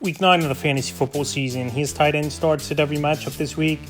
Week 9 of the fantasy football season. His tight end starts at every matchup this week.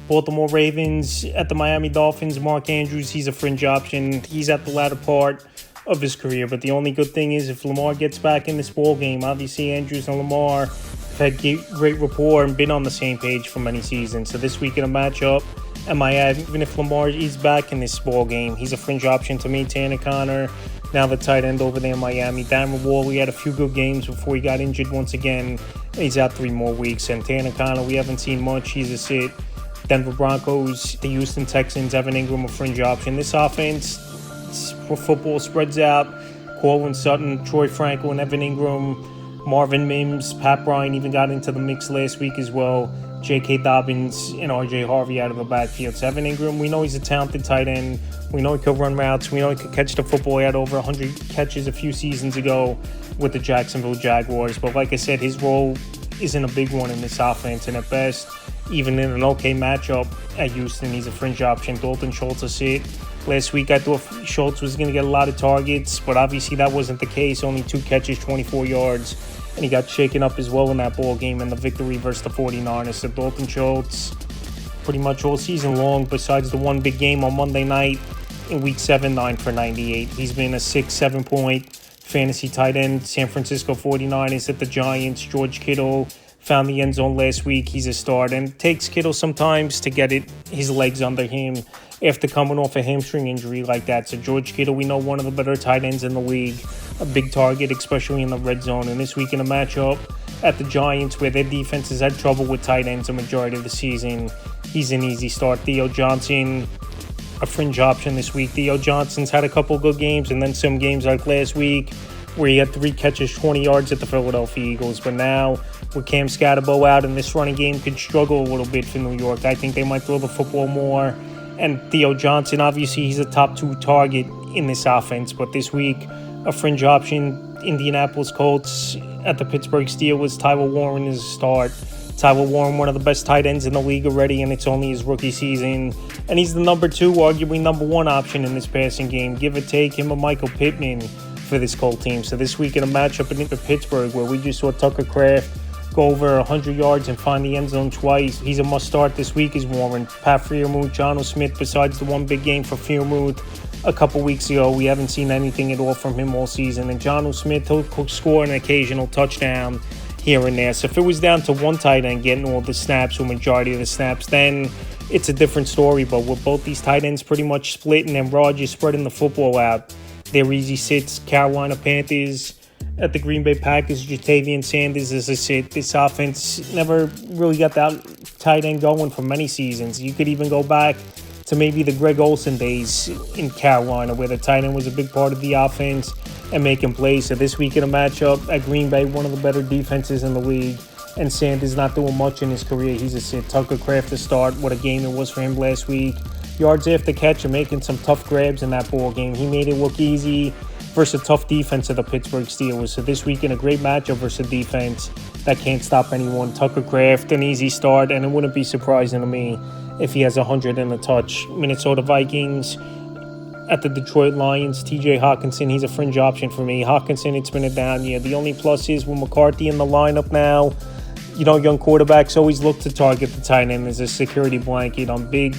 Baltimore Ravens at the Miami Dolphins. Mark Andrews, he's a fringe option. He's at the latter part of his career. But the only good thing is if Lamar gets back in this ball game, obviously Andrews and Lamar have had great rapport and been on the same page for many seasons. So this week in a matchup, even if Lamar is back in this ball game, he's a fringe option to me. Tanner Conner, now the tight end over there in Miami. Darren Wall, had a few good games before he got injured once again. He's out 3 more weeks. And Tanner Conner, we haven't seen much. He's a sit. Denver Broncos, the Houston Texans, Evan Ingram, a fringe option. This offense for football spreads out. Cortland Sutton, Troy Frankel, and Evan Ingram, Marvin Mims, Pat Bryant even got into the mix last week as well. J.K. Dobbins and R.J. Harvey out of the backfield. So Evan Ingram, we know he's a talented tight end. We know he could run routes. We know he could catch the football. He had over 100 catches a few seasons ago with the Jacksonville Jaguars. But like I said, his role isn't a big one in this offense. And at best, even in an okay matchup at Houston, he's a fringe option. Dalton Schultz a sit. Last week, I thought Schultz was going to get a lot of targets, but obviously that wasn't the case. Only 2 catches, 24 yards. And he got shaken up as well in that ball game in the victory versus the 49ers. So Dalton Schultz, pretty much all season long, besides the one big game on Monday night in Week 7, 9 for 98. He's been a 6-7 point fantasy tight end. San Francisco 49ers at the Giants. George Kittle found the end zone last week. He's a start. And it takes Kittle sometimes to get his legs under him after coming off a hamstring injury like that. So George Kittle, we know one of the better tight ends in the league. A big target, especially in the red zone. And this week in a matchup at the Giants, where their defense has had trouble with tight ends the majority of the season, he's an easy start. Theo Johnson, a fringe option this week. Theo Johnson's had a couple good games, and then some games like last week where he had 3 catches, 20 yards at the Philadelphia Eagles. But now, with Cam Scatterbo out, and this running game could struggle a little bit for New York, I think they might throw the football more. And Theo Johnson, obviously, he's a top 2 target in this offense. But this week, a fringe option, Indianapolis Colts at the Pittsburgh Steelers. Tyler Warren is a start. Tyler Warren, one of the best tight ends in the league already, and it's only his rookie season. And he's the number 2, arguably number 1 option in this passing game. Give or take him or Michael Pittman for this Colt team. So this week in a matchup in Pittsburgh, where we just saw Tucker Kraft go over 100 yards and find the end zone twice, he's a must-start this week is Warren. Pat Freiermuth, Jonnu Smith, besides the one big game for Freiermuth a couple weeks ago, we haven't seen anything at all from him all season. And Jonnu Smith, he'll score an occasional touchdown here and there. So if it was down to one tight end getting all the snaps or majority of the snaps, then it's a different story. But with both these tight ends pretty much splitting and Rodgers spreading the football out, they're easy sits. Carolina Panthers at the Green Bay Packers, Jatavian Sanders is a sit. This offense never really got that tight end going for many seasons. You could even go back to maybe the Greg Olsen days in Carolina, where the tight end was a big part of the offense and making plays. So this week in a matchup at Green Bay, one of the better defenses in the league, and Sanders not doing much in his career. He's a sit. Tucker Kraft to start. What a game it was for him last week. Yards after catch and making some tough grabs in that ball game. He made it look easy versus a tough defense of the Pittsburgh Steelers. So this week in a great matchup versus a defense that can't stop anyone. Tucker Kraft, an easy start, and it wouldn't be surprising to me if he has 100 and a touch. Minnesota Vikings at the Detroit Lions. TJ Hawkinson, he's a fringe option for me. Hawkinson, it's been a down year. The only plus is with McCarthy in the lineup now, young quarterbacks always look to target the tight end as a security blanket on big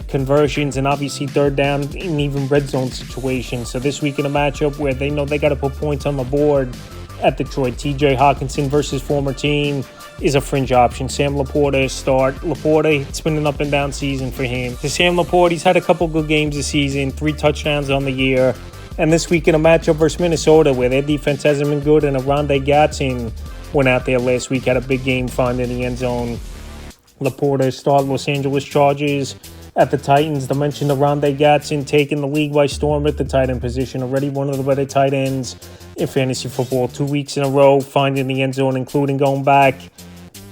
conversions and obviously third down and even red zone situations. So this week in a matchup where they know they got to put points on the board at Detroit, TJ Hawkinson versus former team is a fringe option. Sam Laporta start. Laporta, it's been an up and down season for him. So Sam Laporta, he's had a couple good games this season, 3 touchdowns on the year. And this week in a matchup versus Minnesota, where their defense hasn't been good, and Arondé Gatson went out there last week, had a big game finding the end zone. Laporta start. Los Angeles Chargers at the Titans. To mention Arondé Gatson taking the league by storm at the tight end position. Already one of the better tight ends in fantasy football. 2 weeks in a row finding the end zone, including going back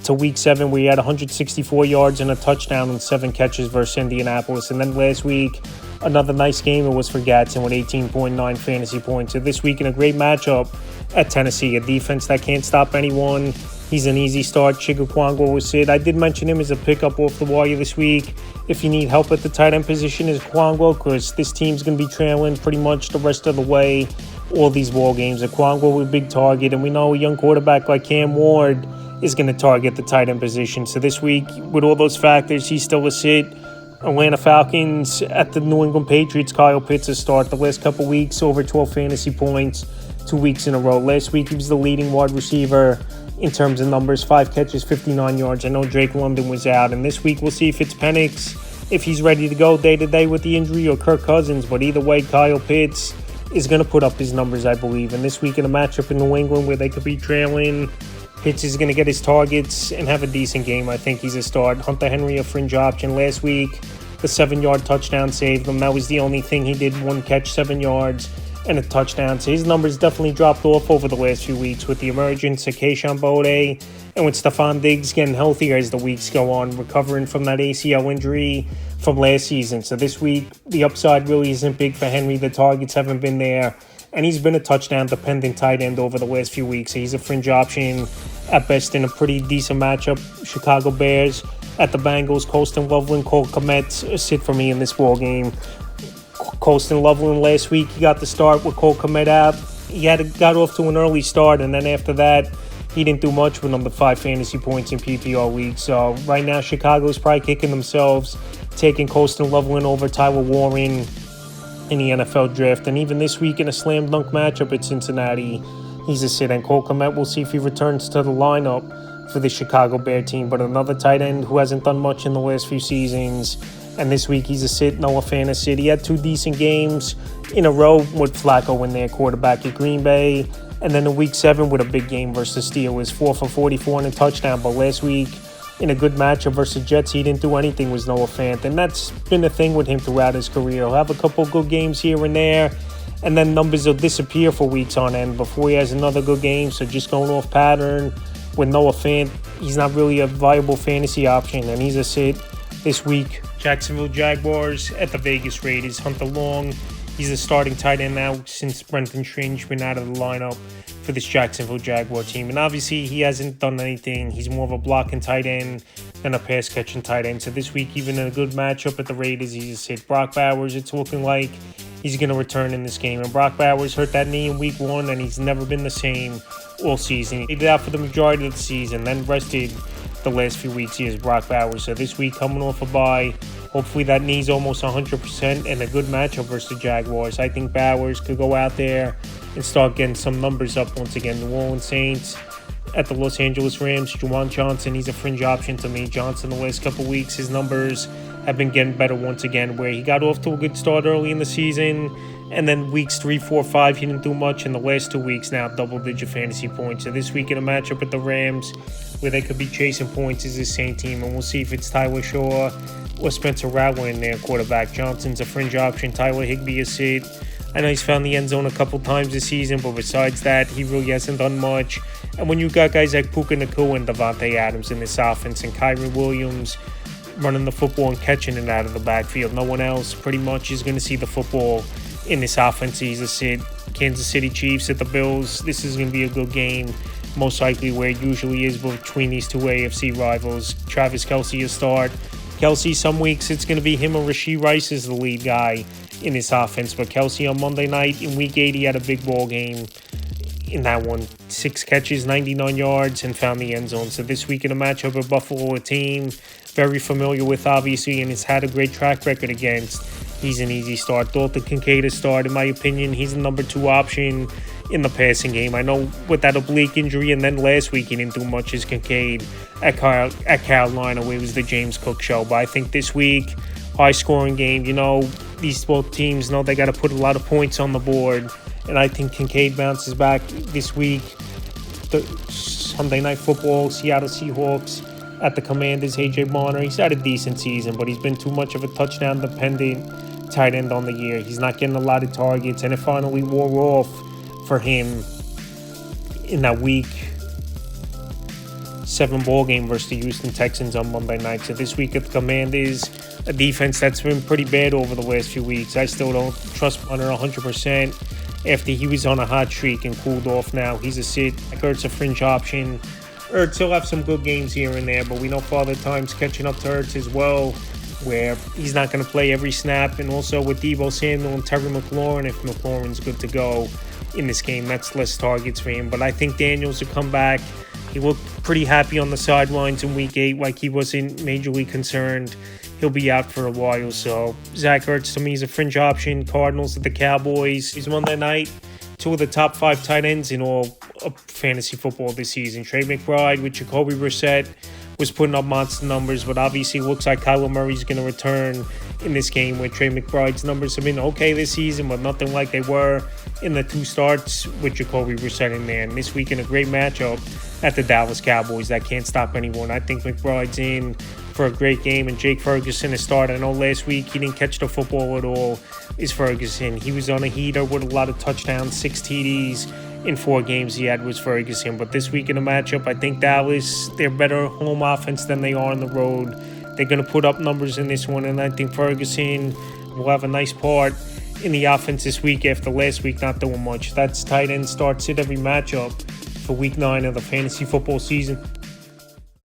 to Week 7 where he had 164 yards and a touchdown and 7 catches versus Indianapolis. And then last week, another nice game it was for Gatson with 18.9 fantasy points. So this week in a great matchup at Tennessee, a defense that can't stop anyone. He's an easy start. Chigga Kwango was it. I did mention him as a pickup off the wire this week. If you need help at the tight end position is Kwango, because this team's going to be trailing pretty much the rest of the way all these ball games. Kwango with a big target, and we know a young quarterback like Cam Ward is going to target the tight end position. So this week, with all those factors, he's still a sit. Atlanta Falcons at the New England Patriots. Kyle Pitts has started the last couple weeks, over 12 fantasy points, 2 weeks in a row. Last week, he was the leading wide receiver in terms of numbers, 5 catches, 59 yards. I know Drake London was out, and this week we'll see if it's Penix, if he's ready to go day-to-day with the injury, or Kirk Cousins. But either way, Kyle Pitts is going to put up his numbers, I believe. And this week in a matchup in New England where they could be trailing, Pitts is going to get his targets and have a decent game. I think he's a start. Hunter Henry, a fringe option. Last week, the 7-yard touchdown saved him. That was the only thing he did, 1 catch, 7 yards, and a touchdown. So his numbers definitely dropped off over the last few weeks with the emergence of Kayshon Boutte and with Stephon Diggs getting healthier as the weeks go on, recovering from that ACL injury from last season. So this week, the upside really isn't big for Henry. The targets haven't been there, and he's been a touchdown-dependent tight end over the last few weeks. So he's a fringe option at best in a pretty decent matchup. Chicago Bears at the Bengals. Colston Loveland, Cole Kmet, a sit for me in this ball game. Colston Loveland last week, he got the start with Cole Kmet out. He got off to an early start, and then after that, he didn't do much with number 5 fantasy points in PPR league. So right now, Chicago's probably kicking themselves, taking Colston Loveland over Tyler Warren in the NFL draft. And even this week in a slam dunk matchup at Cincinnati, he's a sit. And Cole Kmet, we'll see if he returns to the lineup for the Chicago Bear team. But another tight end who hasn't done much in the last few seasons. And this week he's a sit, Noah Fant a sit. He had 2 decent games in a row with Flacco in their quarterback at Green Bay. And then in week 7 with a big game versus Steelers, 4 for 44 and a touchdown. But last week in a good matchup versus Jets, he didn't do anything with Noah Fant. And that's been a thing with him throughout his career. He'll have a couple good games here and there, and then numbers will disappear for weeks on end before he has another good game. So just going off pattern with Noah Fant, he's not really a viable fantasy option, and he's a sit this week. Jacksonville Jaguars at the Vegas Raiders. Hunter Long, he's a starting tight end now since Brenton Strange been out of the lineup for this Jacksonville Jaguar team. And obviously, he hasn't done anything. He's more of a blocking tight end than a pass-catching tight end. So this week, even in a good matchup at the Raiders, he's a sit. Brock Bowers, it's looking like he's going to return in this game. And Brock Bowers hurt that knee in week 1, and he's never been the same all season. He did out for the majority of the season, then rested the last few weeks. He is Brock Bowers. So this week, coming off a bye, hopefully that knee's almost 100% and a good matchup versus the Jaguars. I think Bowers could go out there and start getting some numbers up once again. New Orleans Saints at the Los Angeles Rams. Juwan Johnson, he's a fringe option to me. Johnson, the last couple weeks, his numbers have been getting better once again, where he got off to a good start early in the season, and then weeks 3, 4, 5, he didn't do much. In the last 2 weeks now, double-digit fantasy points. So this week in a matchup with the Rams, where they could be chasing points, is this same team, and we'll see if it's Tyler Shaw or Spencer Rattler in their quarterback. Johnson's a fringe option. Tyler Higbee is sit. I know he's found the end zone a couple times this season, but besides that, he really hasn't done much. And when you got guys like Puka Nacua and Devontae Adams in this offense, and Kyrie Williams running the football and catching it out of the backfield, no one else pretty much is going to see the football in this offense. He's a sit. Kansas City Chiefs at the Bills. This is going to be a good game, most likely where it usually is between these two AFC rivals. Travis Kelce a start. Kelce, some weeks it's going to be him or Rashee Rice is the lead guy in this offense. But Kelce on Monday night in Week 8, he had a big ball game in that one. 6 catches, 99 yards, and found the end zone. So this week in a matchup with Buffalo, a team very familiar with, obviously, and has had a great track record against, he's an easy start. Dalton Kincaid a start. In my opinion, he's the number 2 option in the passing game. I know with that oblique injury, and then last week he didn't do much as Kincaid at Carolina, where it was the James Cook show. But I think this week, high-scoring game, you know, these both teams know they got to put a lot of points on the board, and I think Kincaid bounces back this week. The Sunday Night Football, Seattle Seahawks at the Commanders. A.J. Bonner, he's had a decent season, but he's been too much of a touchdown-dependent tight end on the year. He's not getting a lot of targets, and it finally wore off for him in that Week 7 ball game versus the Houston Texans on Monday night. So this week at the Commanders, a defense that's been pretty bad over the last few weeks. I still don't trust Bonner 100% after he was on a hot streak and cooled off now. He's a sit. Ertz a fringe option. Ertz will have some good games here and there, but we know Father Time's catching up to Ertz as well, where he's not going to play every snap. And also with Deebo Samuel and Terry McLaurin, if McLaurin's good to go in this game, that's less targets for him. But I think Daniels will come back He looked pretty happy on the sidelines in Week 8, like he wasn't majorly concerned he'll be out for a while. So Zach Ertz, to me, is a fringe option. Cardinals at the Cowboys. He's Monday night. Two of the top 5 tight ends in all of fantasy football this season. Trey McBride with Jacoby Brissett was putting up monster numbers, but obviously looks like Kyler Murray's going to return in this game, where Trey McBride's numbers have been okay this season, but nothing like they were in the 2 starts with Jacoby Brissett in there. And this week in a great matchup at the Dallas Cowboys that can't stop anyone. I think McBride's in for a great game, and Jake Ferguson is starting. I know last week he didn't catch the football at all. Is Ferguson. He was on a heater with a lot of touchdowns, 6 TDs in 4 games he had was Ferguson. But this week in the matchup, I think Dallas, they're better home offense than they are on the road. They're going to put up numbers in this one, and I think Ferguson will have a nice part in the offense this week after last week not doing much. That's tight end starts it every matchup for Week 9 of the fantasy football season.